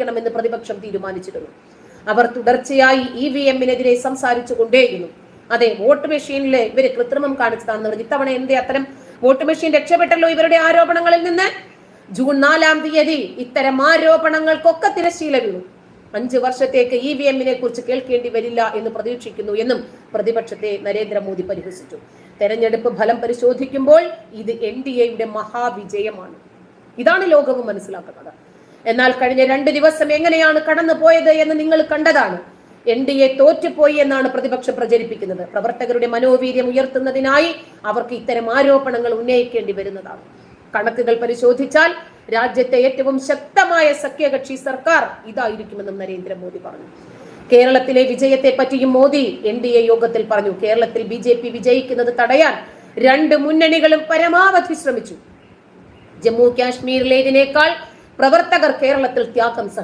ണമെന്ന് പ്രതിപക്ഷം തീരുമാനിച്ചിരുന്നു. അവർ തുടർച്ചയായി EVM-നെതിരെ സംസാരിച്ചു കൊണ്ടേയിരുന്നു. അതെ, വോട്ട് മെഷീനിലെ ഇവര് കൃത്രിമം കാണിച്ചതാണെന്ന് പറഞ്ഞു. ഇത്തവണ എന്തേ അത്തരം വോട്ട് മെഷീൻ രക്ഷപ്പെട്ടല്ലോ ഇവരുടെ ആരോപണങ്ങളിൽ നിന്ന്. ജൂൺ 4-ാം തീയതി ഇത്തരം ആരോപണങ്ങൾക്കൊക്കെ തിരശ്ശീല വീണു. 5 വർഷത്തേക്ക് EVM-നെ കുറിച്ച് കേൾക്കേണ്ടി വരില്ല എന്ന് പ്രതീക്ഷിക്കുന്നു എന്നും പ്രതിപക്ഷത്തെ നരേന്ദ്രമോദി പരിഹസിച്ചു. തെരഞ്ഞെടുപ്പ് ഫലം പരിശോധിക്കുമ്പോൾ ഇത് NDA-യുടെ മഹാവിജയമാണ്. ഇതാണ് ലോകവും മനസ്സിലാക്കുന്നത്. എന്നാൽ കഴിഞ്ഞ 2 ദിവസം എങ്ങനെയാണ് കടന്നു പോയത് എന്ന് നിങ്ങൾ കണ്ടതാണ്. NDA തോറ്റുപോയി എന്നാണ് പ്രതിപക്ഷം പ്രചരിപ്പിക്കുന്നത്. പ്രവർത്തകരുടെ മനോവീര്യം ഉയർത്തുന്നതിനായി അവർക്ക് ഇത്തരം ആരോപണങ്ങൾ ഉന്നയിക്കേണ്ടി വരുന്നതാണ്. കണക്കുകൾ പരിശോധിച്ചാൽ രാജ്യത്തെ ഏറ്റവും ശക്തമായ സഖ്യകക്ഷി സർക്കാർ ഇതായിരിക്കുമെന്നും നരേന്ദ്രമോദി പറഞ്ഞു. കേരളത്തിലെ വിജയത്തെ പറ്റിയും മോദി NDA യോഗത്തിൽ പറഞ്ഞു. കേരളത്തിൽ BJP വിജയിക്കുന്നത് തടയാൻ 2 മുന്നണികളും പരമാവധി ശ്രമിച്ചു. ജമ്മു കാശ്മീരിലേതിനേക്കാൾ പ്രവർത്തകർ കേരളത്തിൽ ത്യാഗം